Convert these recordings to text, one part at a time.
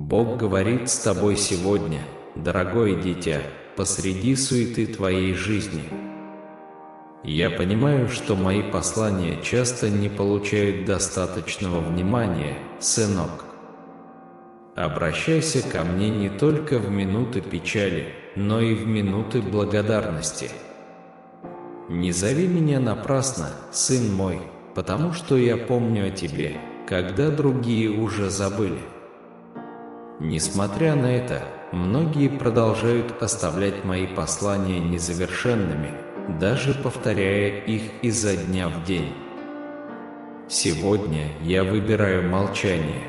Бог говорит с тобой сегодня, дорогое дитя, посреди суеты твоей жизни. Я понимаю, что мои послания часто не получают достаточного внимания, сынок. Обращайся ко мне не только в минуты печали, но и в минуты благодарности. Не зови меня напрасно, сын мой, потому что я помню о тебе, когда другие уже забыли. Несмотря на это, многие продолжают оставлять мои послания незавершенными, даже повторяя их изо дня в день. Сегодня я выбираю молчание.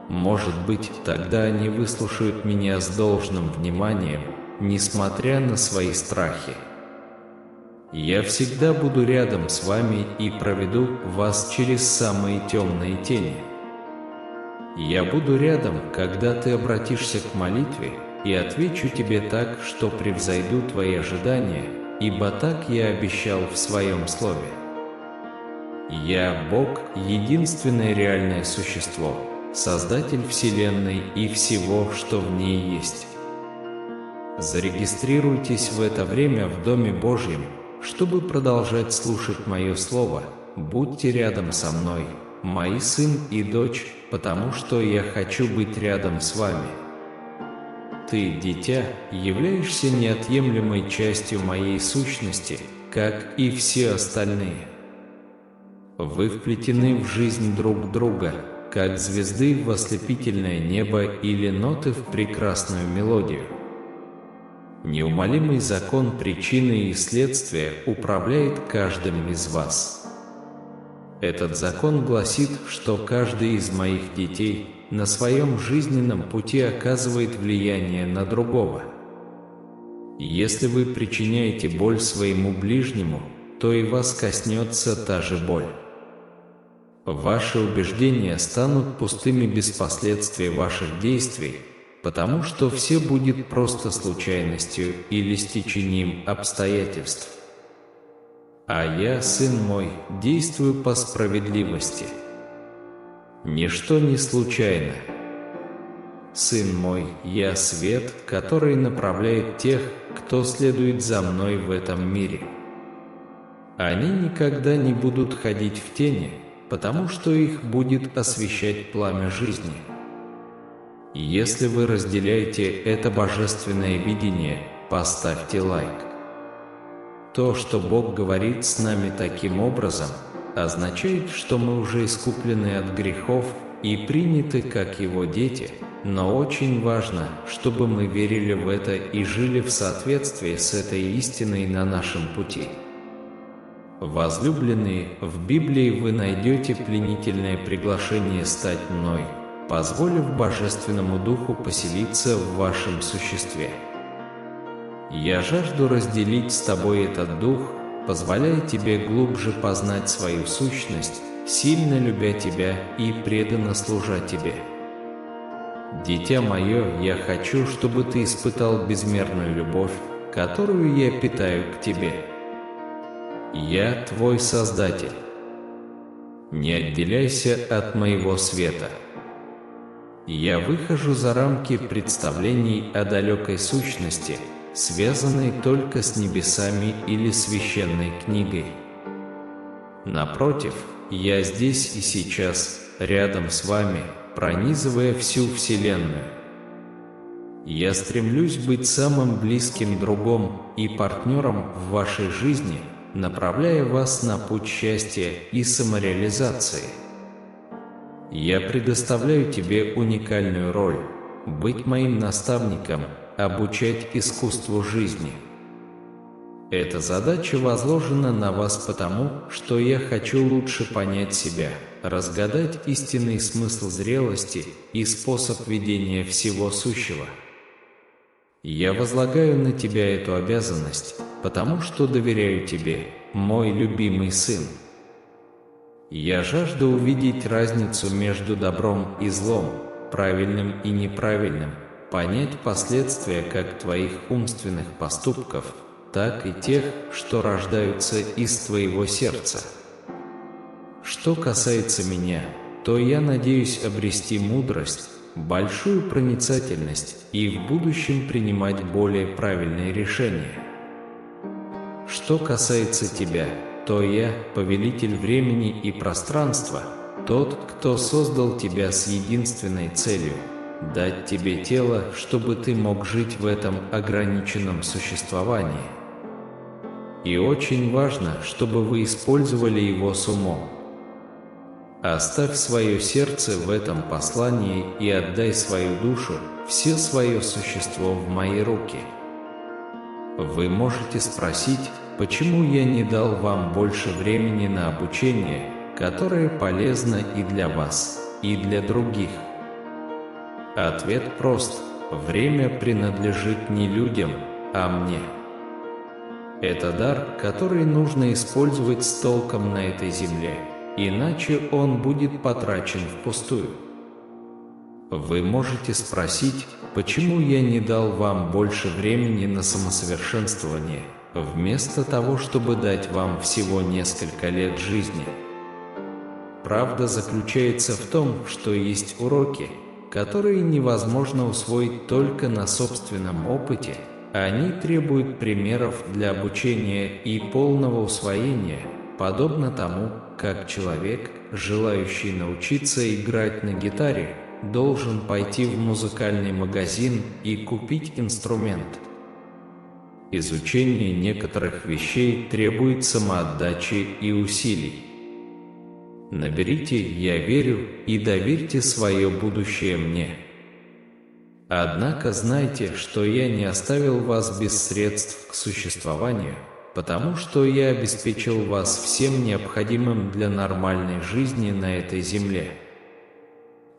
Может быть, тогда они выслушают меня с должным вниманием, несмотря на свои страхи. Я всегда буду рядом с вами и проведу вас через самые темные тени. Я буду рядом, когда ты обратишься к молитве, и отвечу тебе так, что превзойду твои ожидания, ибо так я обещал в своем слове. Я, Бог, единственное реальное существо, Создатель Вселенной и всего, что в ней есть. Зарегистрируйтесь в это время в Доме Божьем, чтобы продолжать слушать мое слово. Будьте рядом со мной, мои сын и дочь, потому что я хочу быть рядом с вами. Ты, дитя, являешься неотъемлемой частью моей сущности, как и все остальные. Вы вплетены в жизнь друг друга, как звезды в ослепительное небо или ноты в прекрасную мелодию. Неумолимый закон причины и следствия управляет каждым из вас. Этот закон гласит, что каждый из моих детей на своем жизненном пути оказывает влияние на другого. Если вы причиняете боль своему ближнему, то и вас коснется та же боль. Ваши убеждения станут пустыми без последствий ваших действий, потому что все будет просто случайностью или стечением обстоятельств. А я, сын мой, действую по справедливости. Ничто не случайно. Сын мой, я свет, который направляет тех, кто следует за мной в этом мире. Они никогда не будут ходить в тени, потому что их будет освещать пламя жизни. Если вы разделяете это божественное видение, поставьте лайк. То, что Бог говорит с нами таким образом, означает, что мы уже искуплены от грехов и приняты как Его дети, но очень важно, чтобы мы верили в это и жили в соответствии с этой истиной на нашем пути. Возлюбленные, в Библии вы найдете пленительное приглашение стать мной, позволив Божественному Духу поселиться в вашем существе. Я жажду разделить с тобой этот дух, позволяя тебе глубже познать свою сущность, сильно любя тебя и преданно служа тебе. Дитя мое, я хочу, чтобы ты испытал безмерную любовь, которую я питаю к тебе. Я твой Создатель. Не отделяйся от моего света. Я выхожу за рамки представлений о далекой сущности, связанной только с небесами или священной книгой. Напротив, я здесь и сейчас, рядом с вами, пронизывая всю Вселенную. Я стремлюсь быть самым близким другом и партнером в вашей жизни, направляя вас на путь счастья и самореализации. Я предоставляю тебе уникальную роль – быть моим наставником, обучать искусству жизни. Эта задача возложена на вас потому, что я хочу лучше понять себя, разгадать истинный смысл зрелости и способ ведения всего сущего. Я возлагаю на тебя эту обязанность, потому что доверяю тебе, мой любимый сын. Я жажду увидеть разницу между добром и злом, правильным и неправильным, понять последствия как твоих умственных поступков, так и тех, что рождаются из твоего сердца. Что касается меня, то я надеюсь обрести мудрость, большую проницательность и в будущем принимать более правильные решения. Что касается тебя, то я, повелитель времени и пространства, тот, кто создал тебя с единственной целью – дать тебе тело, чтобы ты мог жить в этом ограниченном существовании. И очень важно, чтобы вы использовали его с умом. Оставь свое сердце в этом послании и отдай свою душу, все свое существо в мои руки. Вы можете спросить, почему я не дал вам больше времени на обучение, которое полезно и для вас, и для других. Ответ прост: время принадлежит не людям, а мне. Это дар, который нужно использовать с толком на этой земле, иначе он будет потрачен впустую. Вы можете спросить, почему я не дал вам больше времени на самосовершенствование, вместо того, чтобы дать вам всего несколько лет жизни. Правда заключается в том, что есть уроки, которые невозможно усвоить только на собственном опыте. Они требуют примеров для обучения и полного усвоения, подобно тому, как человек, желающий научиться играть на гитаре, должен пойти в музыкальный магазин и купить инструмент. Изучение некоторых вещей требует самоотдачи и усилий. Наберите «Я верю» и доверьте свое будущее мне. Однако знайте, что я не оставил вас без средств к существованию, потому что я обеспечил вас всем необходимым для нормальной жизни на этой земле.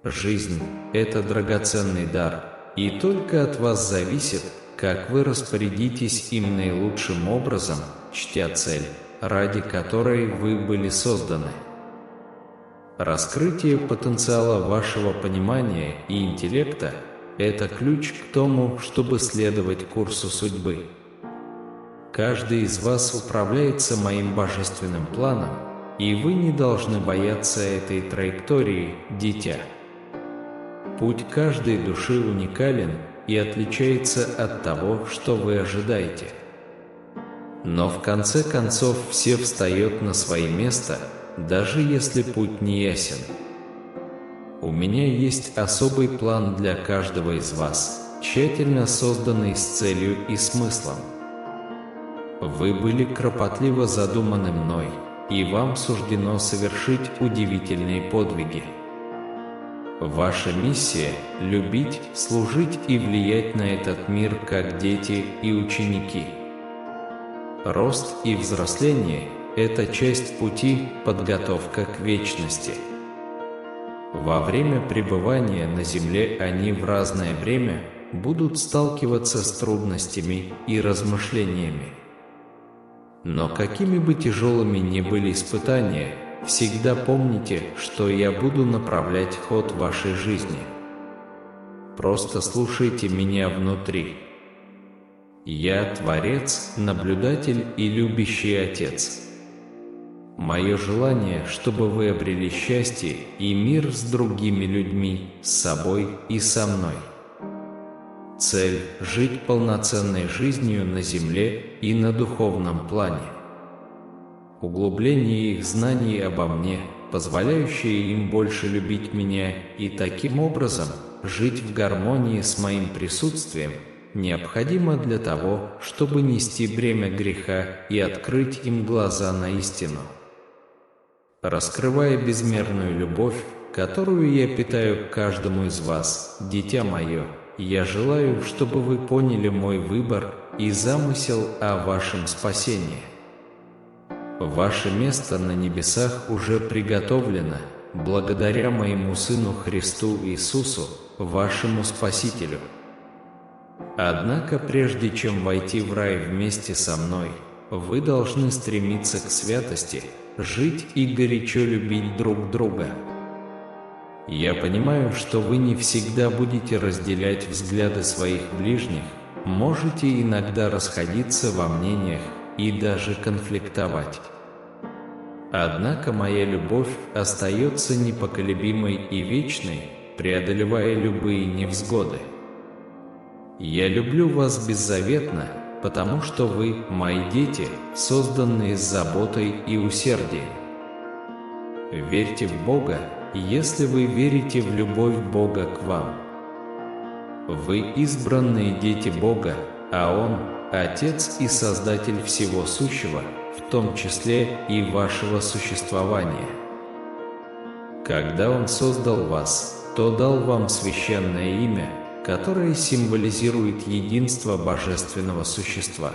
Жизнь – это драгоценный дар, и только от вас зависит, как вы распорядитесь им наилучшим образом, чтя цель, ради которой вы были созданы. Раскрытие потенциала вашего понимания и интеллекта – это ключ к тому, чтобы следовать курсу судьбы. Каждый из вас управляется моим божественным планом, и вы не должны бояться этой траектории, дитя. Путь каждой души уникален и отличается от того, что вы ожидаете. Но в конце концов все встает на свое место, даже если путь не ясен. У меня есть особый план для каждого из вас, тщательно созданный с целью и смыслом. Вы были кропотливо задуманы мной, и вам суждено совершить удивительные подвиги. Ваша миссия – любить, служить и влиять на этот мир как дети и ученики. Рост и взросление – это часть пути, подготовка к вечности. Во время пребывания на Земле они в разное время будут сталкиваться с трудностями и размышлениями. Но какими бы тяжелыми ни были испытания, всегда помните, что я буду направлять ход вашей жизни. Просто слушайте меня внутри. Я Творец, Наблюдатель и Любящий Отец. Мое желание, чтобы вы обрели счастье и мир с другими людьми, с собой и со мной. Цель – жить полноценной жизнью на Земле и на духовном плане. Углубление их знаний обо мне, позволяющее им больше любить меня и таким образом жить в гармонии с моим присутствием, необходимо для того, чтобы нести бремя греха и открыть им глаза на истину. Раскрывая безмерную любовь, которую я питаю к каждому из вас, дитя мое, я желаю, чтобы вы поняли мой выбор и замысел о вашем спасении. Ваше место на небесах уже приготовлено, благодаря моему Сыну Христу Иисусу, вашему Спасителю. Однако прежде чем войти в рай вместе со мной, вы должны стремиться к святости, жить и горячо любить друг друга. Я понимаю, что вы не всегда будете разделять взгляды своих ближних, можете иногда расходиться во мнениях и даже конфликтовать. Однако моя любовь остается непоколебимой и вечной, преодолевая любые невзгоды. Я люблю вас беззаветно, потому что вы, мои дети, созданные с заботой и усердием. Верьте в Бога, если вы верите в любовь Бога к вам. Вы избранные дети Бога, а Он – Отец и Создатель всего сущего, в том числе и вашего существования. Когда Он создал вас, то дал вам священное имя, которое символизирует единство Божественного Существа.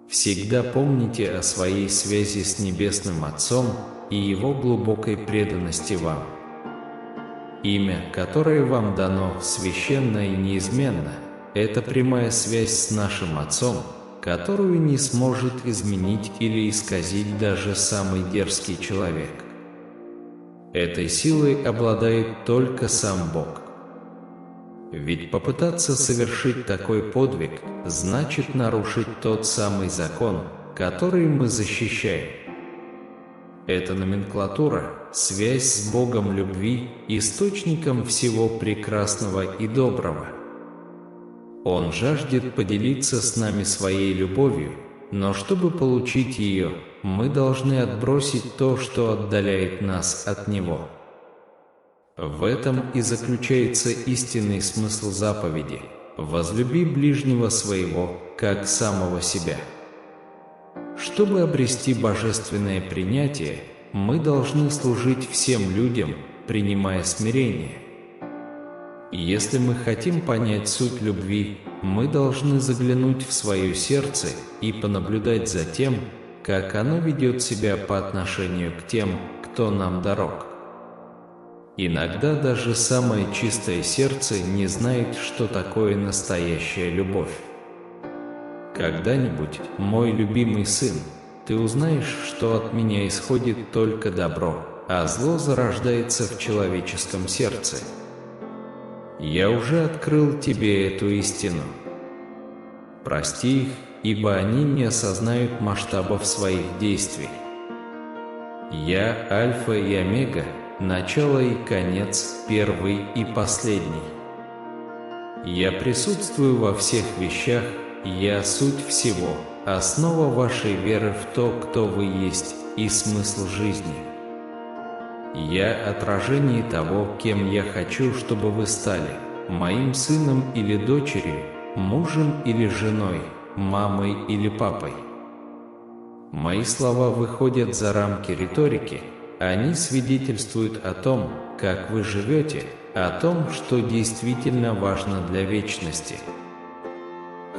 Всегда помните о своей связи с Небесным Отцом и Его глубокой преданности вам. Имя, которое вам дано, священно и неизменно, это прямая связь с нашим Отцом, которую не сможет изменить или исказить даже самый дерзкий человек. Этой силой обладает только сам Бог. Ведь попытаться совершить такой подвиг значит нарушить тот самый закон, который мы защищаем. Эта номенклатура – связь с Богом любви, источником всего прекрасного и доброго. Он жаждет поделиться с нами своей любовью, но чтобы получить ее, мы должны отбросить то, что отдаляет нас от Него. В этом и заключается истинный смысл заповеди: «Возлюби ближнего своего, как самого себя». Чтобы обрести божественное принятие, мы должны служить всем людям, принимая смирение. Если мы хотим понять суть любви, мы должны заглянуть в свое сердце и понаблюдать за тем, как оно ведет себя по отношению к тем, кто нам дорог. Иногда даже самое чистое сердце не знает, что такое настоящая любовь. Когда-нибудь, мой любимый сын, ты узнаешь, что от меня исходит только добро, а зло зарождается в человеческом сердце. Я уже открыл тебе эту истину. Прости их, ибо они не осознают масштабов своих действий. Я Альфа и Омега, начало и конец, первый и последний. Я присутствую во всех вещах, я суть всего, основа вашей веры в то, кто вы есть, и смысл жизни. Я отражение того, кем я хочу, чтобы вы стали, моим сыном или дочерью, мужем или женой, мамой или папой. Мои слова выходят за рамки риторики, они свидетельствуют о том, как вы живете, о том, что действительно важно для вечности.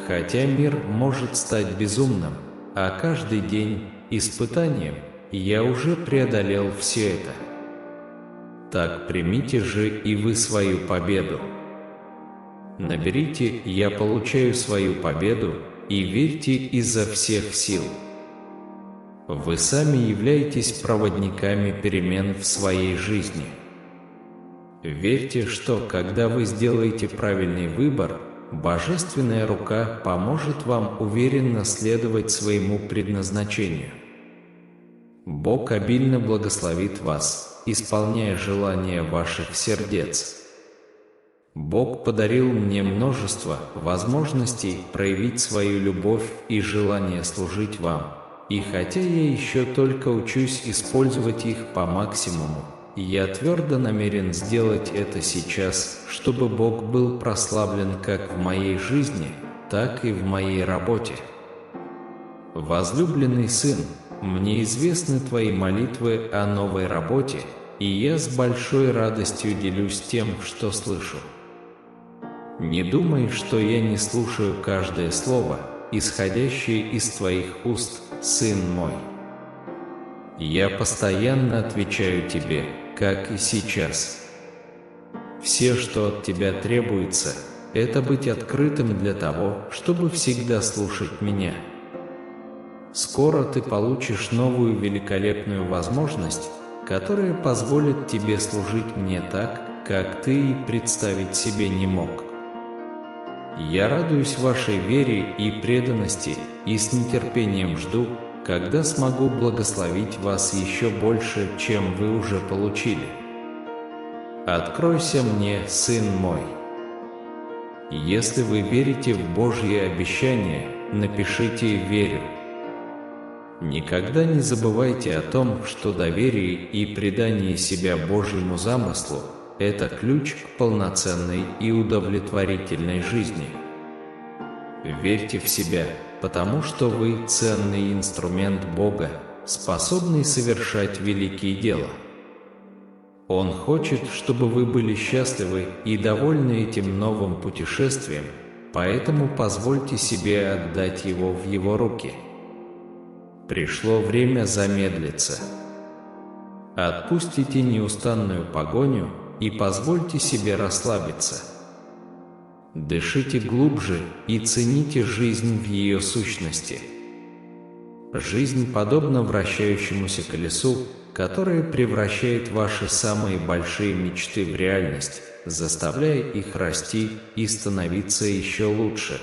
Хотя мир может стать безумным, а каждый день – испытанием, я уже преодолел все это. Так примите же и вы свою победу. Наберите «Я получаю свою победу» и верьте изо всех сил. Вы сами являетесь проводниками перемен в своей жизни. Верьте, что когда вы сделаете правильный выбор, Божественная рука поможет вам уверенно следовать своему предназначению. Бог обильно благословит вас, исполняя желания ваших сердец. Бог подарил мне множество возможностей проявить свою любовь и желание служить вам, и хотя я еще только учусь использовать их по максимуму, я твердо намерен сделать это сейчас, чтобы Бог был прославлен как в моей жизни, так и в моей работе. Возлюбленный сын, мне известны твои молитвы о новой работе, и я с большой радостью делюсь тем, что слышу. Не думай, что я не слушаю каждое слово, исходящее из твоих уст, сын мой. Я постоянно отвечаю тебе, как и сейчас. Все, что от тебя требуется, это быть открытым для того, чтобы всегда слушать меня. Скоро ты получишь новую великолепную возможность, которая позволит тебе служить мне так, как ты и представить себе не мог. Я радуюсь вашей вере и преданности и с нетерпением жду, когда смогу благословить вас еще больше, чем вы уже получили. Откройся мне, сын мой. Если вы верите в Божьи обещания, напишите «Верю». Никогда не забывайте о том, что доверие и предание себя Божьему замыслу – это ключ к полноценной и удовлетворительной жизни. Верьте в себя, потому что вы – ценный инструмент Бога, способный совершать великие дела. Он хочет, чтобы вы были счастливы и довольны этим новым путешествием, поэтому позвольте себе отдать его в Его руки. Пришло время замедлиться. Отпустите неустанную погоню и позвольте себе расслабиться. Дышите глубже и цените жизнь в ее сущности. Жизнь подобна вращающемуся колесу, которое превращает ваши самые большие мечты в реальность, заставляя их расти и становиться еще лучше.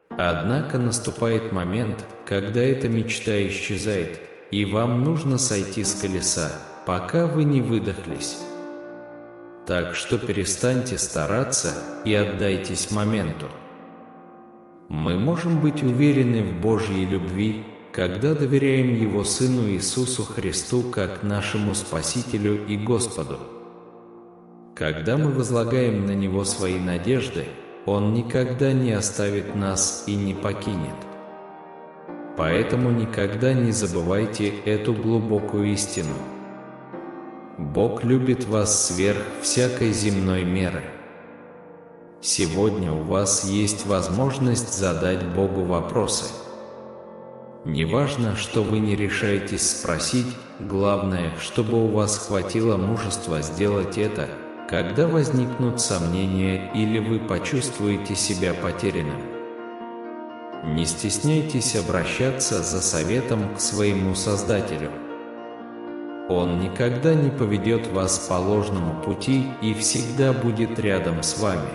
Однако наступает момент, когда эта мечта исчезает, и вам нужно сойти с колеса, пока вы не выдохлись. Так что перестаньте стараться и отдайтесь моменту. Мы можем быть уверены в Божьей любви, когда доверяем Его Сыну Иисусу Христу как нашему Спасителю и Господу. Когда мы возлагаем на Него свои надежды, Он никогда не оставит нас и не покинет. Поэтому никогда не забывайте эту глубокую истину. Бог любит вас сверх всякой земной меры. Сегодня у вас есть возможность задать Богу вопросы. Неважно, что вы не решаетесь спросить, главное, чтобы у вас хватило мужества сделать это, когда возникнут сомнения или вы почувствуете себя потерянным. Не стесняйтесь обращаться за советом к своему Создателю. Он никогда не поведет вас по ложному пути и всегда будет рядом с вами.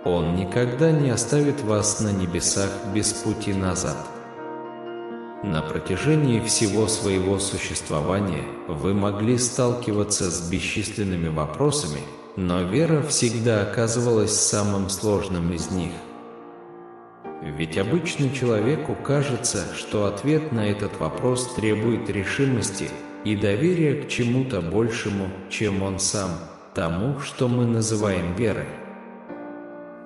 Он никогда не оставит вас на небесах без пути назад. На протяжении всего своего существования вы могли сталкиваться с бесчисленными вопросами, но вера всегда оказывалась самым сложным из них. Ведь обычно человеку кажется, что ответ на этот вопрос требует решимости и доверия к чему-то большему, чем он сам, тому, что мы называем верой.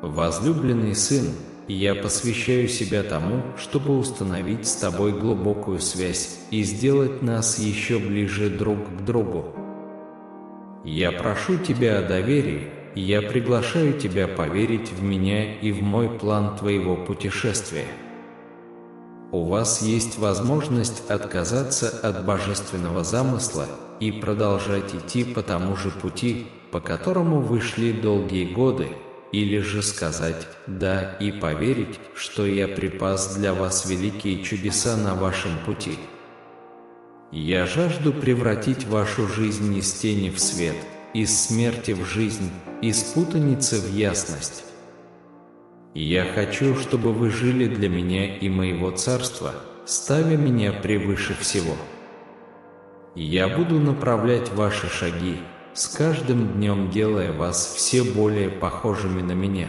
Возлюбленный сын, я посвящаю себя тому, чтобы установить с тобой глубокую связь и сделать нас еще ближе друг к другу. Я прошу тебя о доверии, я приглашаю тебя поверить в меня и в мой план твоего путешествия. У вас есть возможность отказаться от божественного замысла и продолжать идти по тому же пути, по которому вы шли долгие годы, или же сказать «да» и поверить, что я припас для вас великие чудеса на вашем пути. Я жажду превратить вашу жизнь из тени в свет, из смерти в жизнь, из путаницы в ясность. Я хочу, чтобы вы жили для меня и моего царства, ставя меня превыше всего. Я буду направлять ваши шаги, с каждым днем делая вас все более похожими на меня.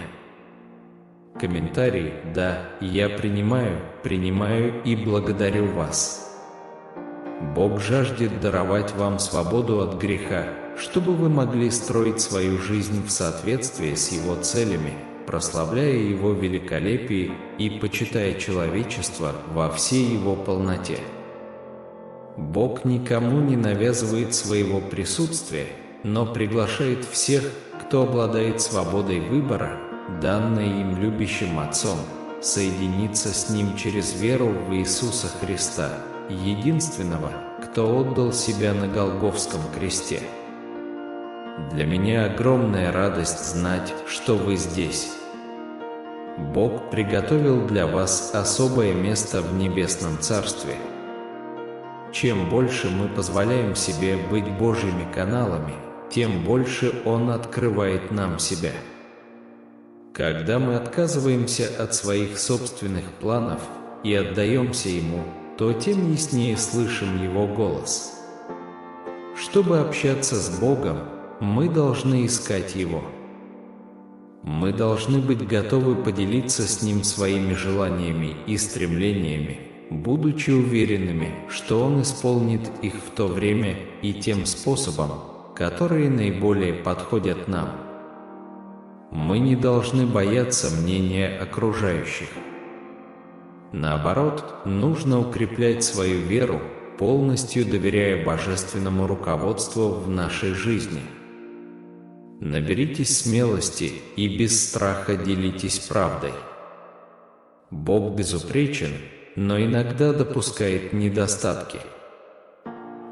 Комментарий: да, я принимаю и благодарю вас. Бог жаждет даровать вам свободу от греха, чтобы вы могли строить свою жизнь в соответствии с Его целями, прославляя Его великолепие и почитая человечество во всей его полноте. Бог никому не навязывает своего присутствия, но приглашает всех, кто обладает свободой выбора, данной им любящим Отцом, соединиться с Ним через веру в Иисуса Христа, единственного, кто отдал себя на Голгофском кресте. Для меня огромная радость знать, что вы здесь. Бог приготовил для вас особое место в Небесном Царстве. Чем больше мы позволяем себе быть Божьими каналами, тем больше Он открывает нам себя. Когда мы отказываемся от своих собственных планов и отдаемся Ему, то тем яснее слышим Его голос. чтобы общаться с Богом, мы должны искать Его. Мы должны быть готовы поделиться с Ним своими желаниями и стремлениями, будучи уверенными, что Он исполнит их в то время и тем способом, которые наиболее подходят нам. Мы не должны бояться мнения окружающих. Наоборот, нужно укреплять свою веру, полностью доверяя божественному руководству в нашей жизни. Наберитесь смелости и без страха делитесь правдой. Бог безупречен, но иногда допускает недостатки.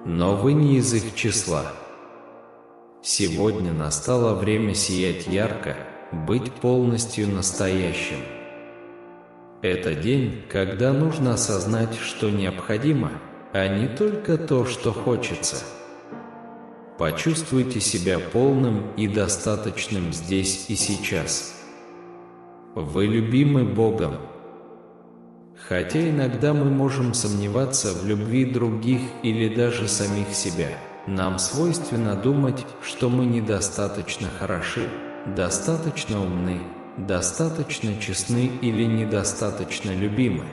Но вы не из их числа. Сегодня настало время сиять ярко, быть полностью настоящим. Это день, когда нужно осознать, что необходимо, а не только то, что хочется. Почувствуйте себя полным и достаточным здесь и сейчас. Вы любимы Богом. Хотя иногда мы можем сомневаться в любви других или даже самих себя, нам свойственно думать, что мы недостаточно хороши, достаточно умны, достаточно честны или недостаточно любимы.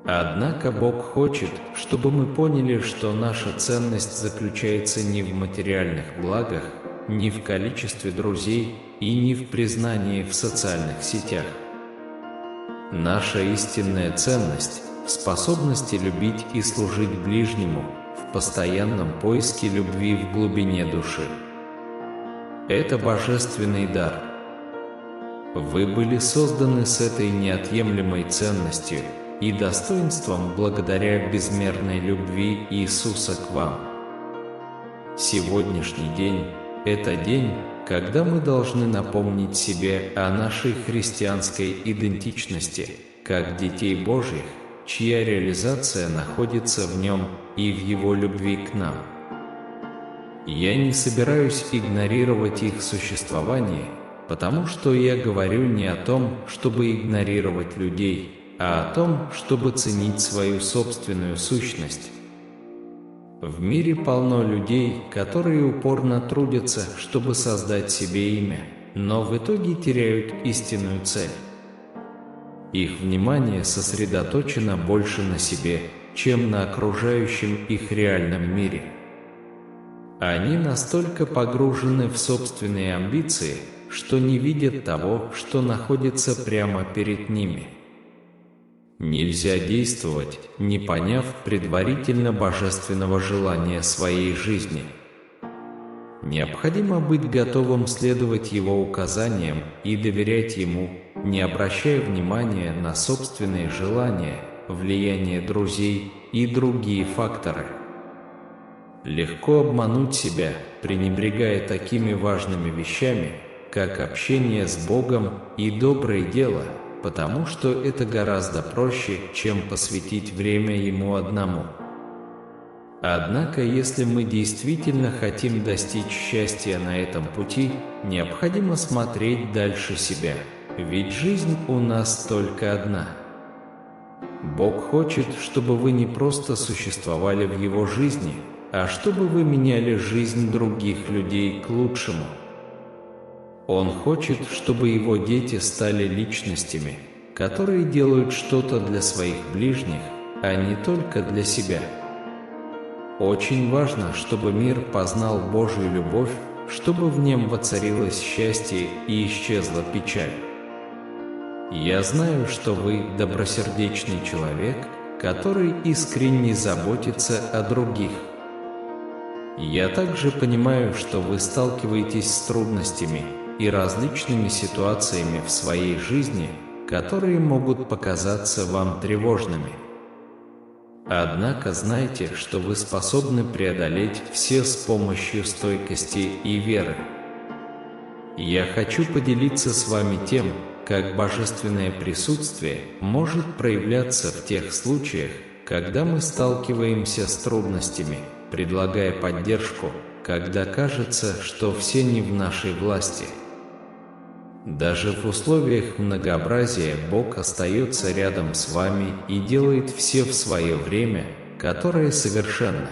Однако Бог хочет, чтобы мы поняли, что наша ценность заключается не в материальных благах, не в количестве друзей и не в признании в социальных сетях. Наша истинная ценность в способности любить и служить ближнему, в постоянном поиске любви в глубине души. Это божественный дар. Вы были созданы с этой неотъемлемой ценностью и достоинством благодаря безмерной любви Иисуса к вам. Сегодняшний день – это день, когда мы должны напомнить себе о нашей христианской идентичности, как детей Божьих, чья реализация находится в Нем и в Его любви к нам. Я не собираюсь игнорировать их существование, потому что я говорю не о том, чтобы игнорировать людей, а о том, чтобы ценить свою собственную сущность. В мире полно людей, которые упорно трудятся, чтобы создать себе имя, но в итоге теряют истинную цель. Их внимание сосредоточено больше на себе, чем на окружающем их реальном мире. Они настолько погружены в собственные амбиции, что не видят того, что находится прямо перед ними. Нельзя действовать, не поняв предварительно божественного желания своей жизни. Необходимо быть готовым следовать Его указаниям и доверять Ему, не обращая внимания на собственные желания, влияние друзей и другие факторы. Легко обмануть себя, пренебрегая такими важными вещами, как общение с Богом и доброе дело, потому что это гораздо проще, чем посвятить время Ему одному. Однако, если мы действительно хотим достичь счастья на этом пути, необходимо смотреть дальше себя, ведь жизнь у нас только одна. Бог хочет, чтобы вы не просто существовали в Его жизни, а чтобы вы меняли жизнь других людей к лучшему. Он хочет, чтобы Его дети стали личностями, которые делают что-то для своих ближних, а не только для себя. Очень важно, чтобы мир познал Божью любовь, чтобы в нем воцарилось счастье и исчезла печаль. Я знаю, что вы добросердечный человек, который искренне заботится о других. Я также понимаю, что вы сталкиваетесь с трудностями и различными ситуациями в своей жизни, которые могут показаться вам тревожными. Однако знайте, что вы способны преодолеть все с помощью стойкости и веры. Я хочу поделиться с вами тем, как божественное присутствие может проявляться в тех случаях, когда мы сталкиваемся с трудностями, предлагая поддержку, когда кажется, что все не в нашей власти. Даже в условиях многообразия Бог остается рядом с вами и делает все в свое время, которое совершенно.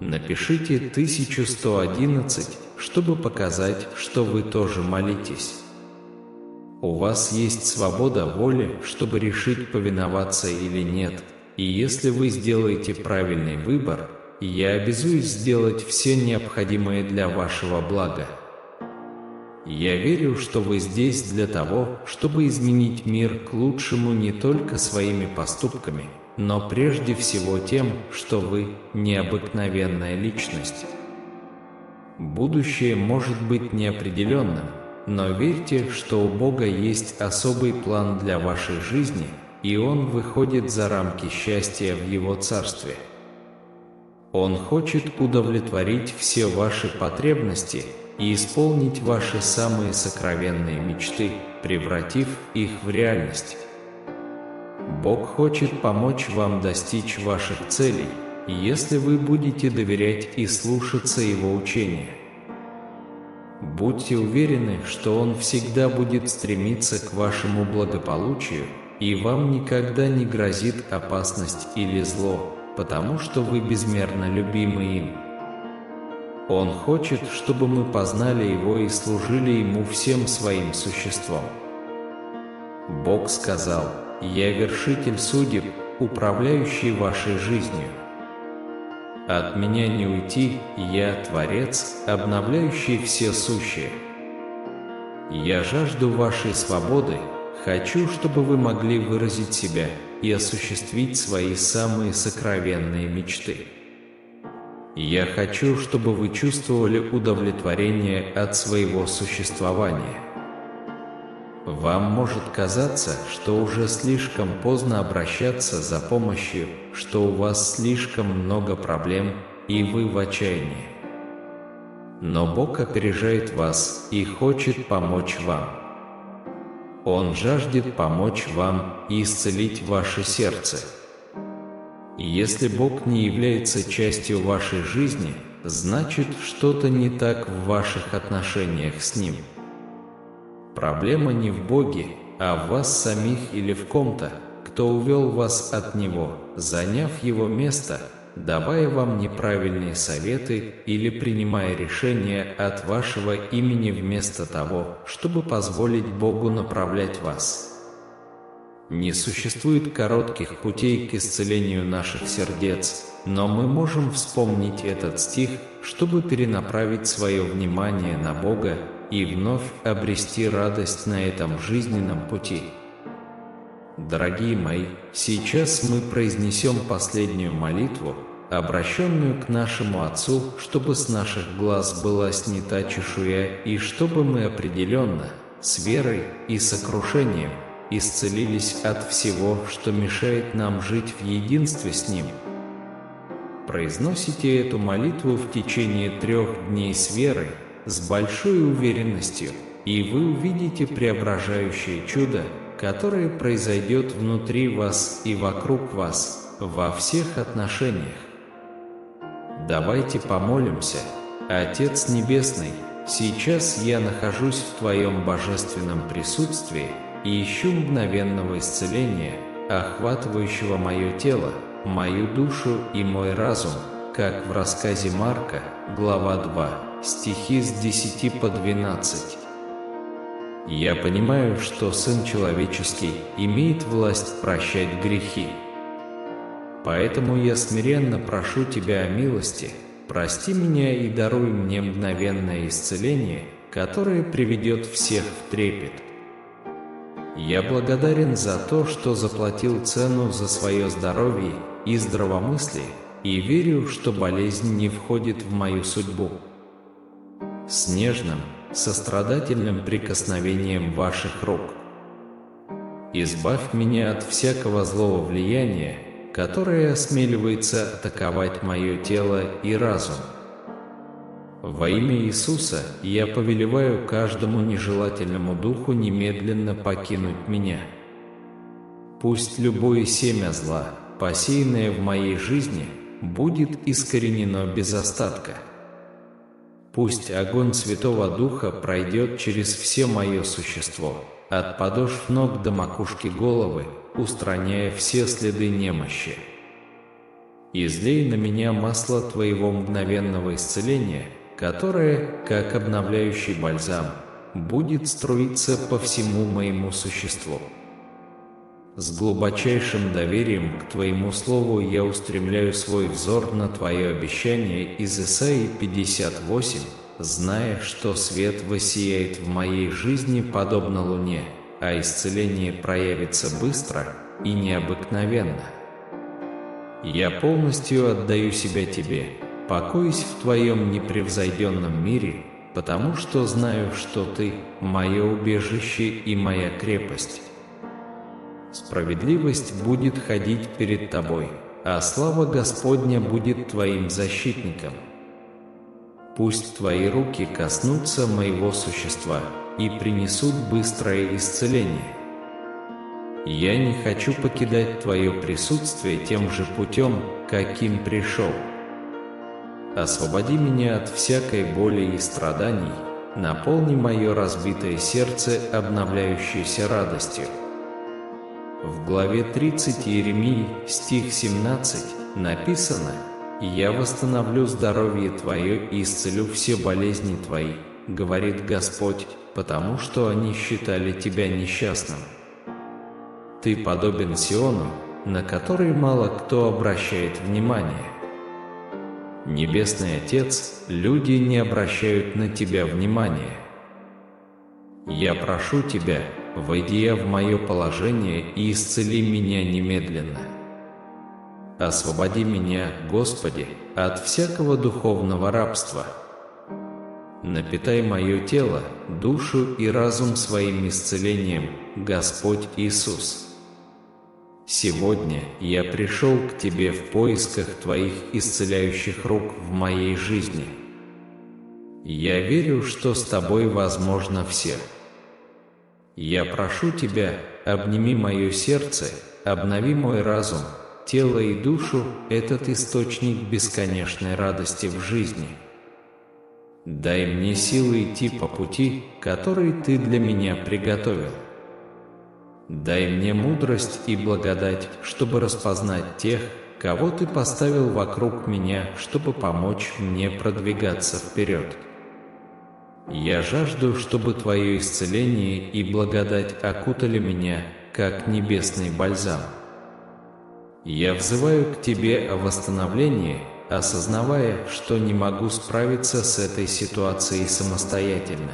Напишите 1111, чтобы показать, что вы тоже молитесь. У вас есть свобода воли, чтобы решить, повиноваться или нет, и если вы сделаете правильный выбор, я обязуюсь сделать все необходимое для вашего блага. Я верю, что вы здесь для того, чтобы изменить мир к лучшему не только своими поступками, но прежде всего тем, что вы необыкновенная личность. Будущее может быть неопределенным, но верьте, что у Бога есть особый план для вашей жизни, и Он выходит за рамки счастья в Его Царстве. Он хочет удовлетворить все ваши потребности и исполнить ваши самые сокровенные мечты, превратив их в реальность. Бог хочет помочь вам достичь ваших целей, если вы будете доверять и слушаться Его учения. Будьте уверены, что Он всегда будет стремиться к вашему благополучию, и вам никогда не грозит опасность или зло, потому что вы безмерно любимы им. Он хочет, чтобы мы познали Его и служили Ему всем своим существом. Бог сказал: «Я вершитель судеб, управляющий вашей жизнью. От Меня не уйти, Я Творец, обновляющий все сущее. Я жажду вашей свободы, хочу, чтобы вы могли выразить себя и осуществить свои самые сокровенные мечты. Я хочу, чтобы вы чувствовали удовлетворение от своего существования. Вам может казаться, что уже слишком поздно обращаться за помощью, что у вас слишком много проблем, и вы в отчаянии. Но Бог опережает вас и хочет помочь вам. Он жаждет помочь вам и исцелить ваше сердце. Если Бог не является частью вашей жизни, значит, что-то не так в ваших отношениях с Ним. Проблема не в Боге, а в вас самих или в ком-то, кто увел вас от Него, заняв Его место, давая вам неправильные советы или принимая решения от вашего имени вместо того, чтобы позволить Богу направлять вас. Не существует коротких путей к исцелению наших сердец, но мы можем вспомнить этот стих, чтобы перенаправить свое внимание на Бога и вновь обрести радость на этом жизненном пути. Дорогие мои, сейчас мы произнесем последнюю молитву, обращенную к нашему Отцу, чтобы с наших глаз была снята чешуя и чтобы мы определенно, с верой и сокрушением, исцелились от всего, что мешает нам жить в единстве с Ним. Произносите эту молитву в течение 3 дней с верой, с большой уверенностью, и вы увидите преображающее чудо, которое произойдет внутри вас и вокруг вас, во всех отношениях. Давайте помолимся. Отец Небесный, сейчас я нахожусь в Твоем божественном присутствии и ищу мгновенного исцеления, охватывающего мое тело, мою душу и мой разум, как в рассказе Марка, глава 2, стихи с 10 по 12. Я понимаю, что Сын Человеческий имеет власть прощать грехи. Поэтому я смиренно прошу Тебя о милости, прости меня и даруй мне мгновенное исцеление, которое приведет всех в трепет. Я благодарен за то, что заплатил цену за свое здоровье и здравомыслие, и верю, что болезнь не входит в мою судьбу. С нежным, сострадательным прикосновением Ваших рук избавь меня от всякого злого влияния, которое осмеливается атаковать мое тело и разум. Во имя Иисуса я повелеваю каждому нежелательному духу немедленно покинуть меня. Пусть любое семя зла, посеянное в моей жизни, будет искоренено без остатка. Пусть огонь Святого Духа пройдет через все мое существо, от подошв ног до макушки головы, устраняя все следы немощи. Излей на меня масло Твоего мгновенного исцеления, которое, как обновляющий бальзам, будет струиться по всему моему существу. С глубочайшим доверием к Твоему Слову я устремляю свой взор на Твое обещание из Исаии 58, зная, что свет воссияет в моей жизни подобно луне, а исцеление проявится быстро и необыкновенно. Я полностью отдаю себя Тебе, покоюсь в Твоем непревзойденном мире, потому что знаю, что Ты – мое убежище и моя крепость. Справедливость будет ходить перед Тобой, а слава Господня будет Твоим защитником. Пусть Твои руки коснутся моего существа и принесут быстрое исцеление. Я не хочу покидать Твое присутствие тем же путем, каким пришел. Освободи меня от всякой боли и страданий, наполни мое разбитое сердце обновляющейся радостью. В главе 30 Иеремии, стих 17, написано: «Я восстановлю здоровье Твое и исцелю все болезни Твои, говорит Господь, потому что они считали Тебя несчастным». Ты подобен Сиону, на который мало кто обращает внимание. Небесный Отец, люди не обращают на Тебя внимания. Я прошу Тебя, войди в мое положение и исцели меня немедленно. Освободи меня, Господи, от всякого духовного рабства. Напитай мое тело, душу и разум своим исцелением, Господь Иисус. Сегодня я пришел к Тебе в поисках Твоих исцеляющих рук в моей жизни. Я верю, что с Тобой возможно все. Я прошу Тебя, обними мое сердце, обнови мой разум, тело и душу, этот источник бесконечной радости в жизни. Дай мне силы идти по пути, который Ты для меня приготовил. Дай мне мудрость и благодать, чтобы распознать тех, кого Ты поставил вокруг меня, чтобы помочь мне продвигаться вперед. Я жажду, чтобы Твое исцеление и благодать окутали меня, как небесный бальзам. Я взываю к Тебе о восстановлении, осознавая, что не могу справиться с этой ситуацией самостоятельно.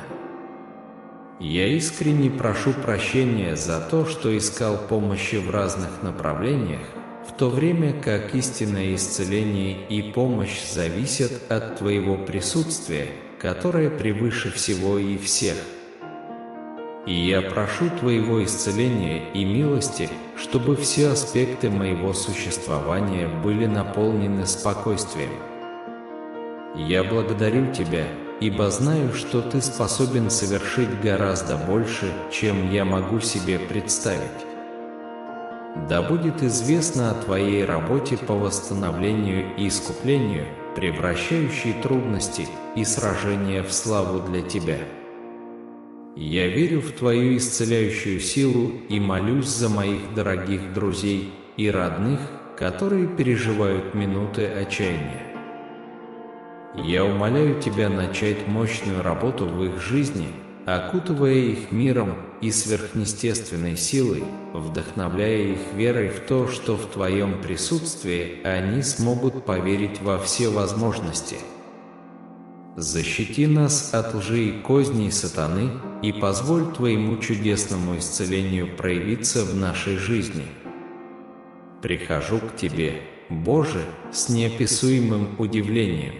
Я искренне прошу прощения за то, что искал помощи в разных направлениях, в то время как истинное исцеление и помощь зависят от Твоего присутствия, которое превыше всего и всех. И я прошу Твоего исцеления и милости, чтобы все аспекты моего существования были наполнены спокойствием. Я благодарю Тебя, ибо знаю, что Ты способен совершить гораздо больше, чем я могу себе представить. Да будет известно о Твоей работе по восстановлению и искуплению, превращающей трудности и сражения в славу для Тебя. Я верю в Твою исцеляющую силу и молюсь за моих дорогих друзей и родных, которые переживают минуты отчаяния. Я умоляю Тебя начать мощную работу в их жизни, окутывая их миром и сверхъестественной силой, вдохновляя их верой в то, что в Твоем присутствии они смогут поверить во все возможности. Защити нас от лжи и козней сатаны и позволь Твоему чудесному исцелению проявиться в нашей жизни. Прихожу к Тебе, Боже, с неописуемым удивлением.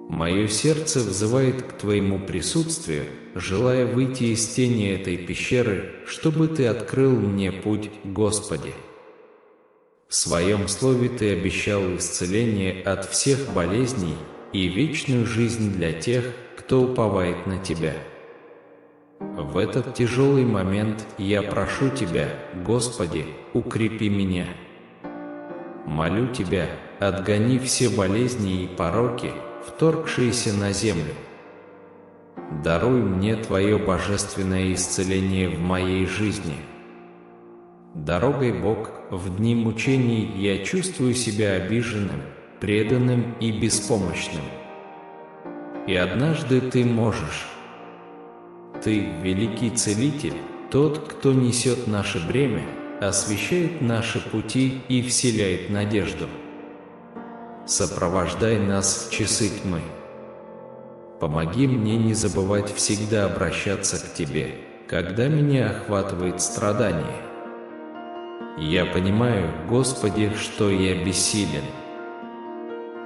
Мое сердце взывает к Твоему присутствию, желая выйти из тени этой пещеры, чтобы Ты открыл мне путь, Господи. В Своем Слове Ты обещал исцеление от всех болезней и вечную жизнь для тех, кто уповает на Тебя. В этот тяжелый момент я прошу Тебя, Господи, укрепи меня. Молю Тебя, отгони все болезни и пороки, вторгшиеся на землю. Даруй мне Твое божественное исцеление в моей жизни. Дорогой Бог, в дни мучений я чувствую себя обиженным, преданным и беспомощным. И однажды Ты можешь. Ты – великий целитель, тот, кто несет наше бремя, освещает наши пути и вселяет надежду. Сопровождай нас в часы тьмы. Помоги мне не забывать всегда обращаться к Тебе, когда меня охватывает страдание. Я понимаю, Господи, что я бессилен.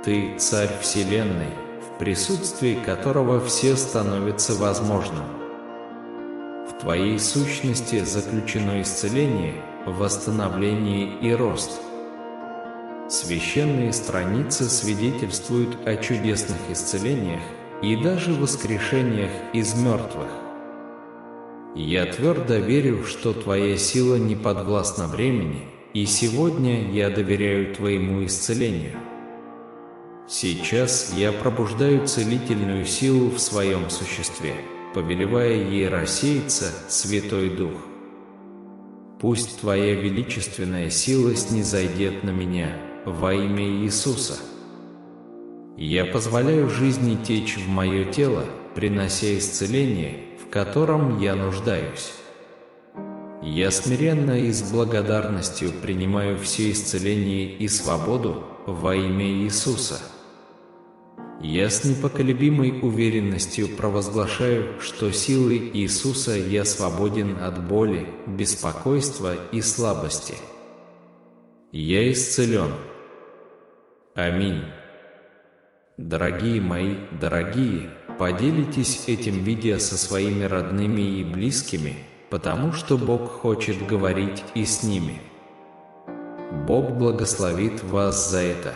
Ты – Царь Вселенной, в присутствии которого все становится возможным. В Твоей сущности заключено исцеление, восстановление и рост. Священные страницы свидетельствуют о чудесных исцелениях и даже воскрешениях из мертвых. Я твердо верю, что Твоя сила не подвластна времени, и сегодня я доверяю Твоему исцелению. Сейчас я пробуждаю целительную силу в своем существе, повелевая ей рассеяться, Святой Дух. Пусть Твоя величественная сила снизойдет на меня во имя Иисуса. Я позволяю жизни течь в мое тело, принося исцеление, в котором я нуждаюсь. Я смиренно и с благодарностью принимаю все исцеление и свободу во имя Иисуса. Я с непоколебимой уверенностью провозглашаю, что силой Иисуса я свободен от боли, беспокойства и слабости. Я исцелен. Аминь. Дорогие мои, дорогие, поделитесь этим видео со своими родными и близкими, потому что Бог хочет говорить и с ними. Бог благословит вас за это.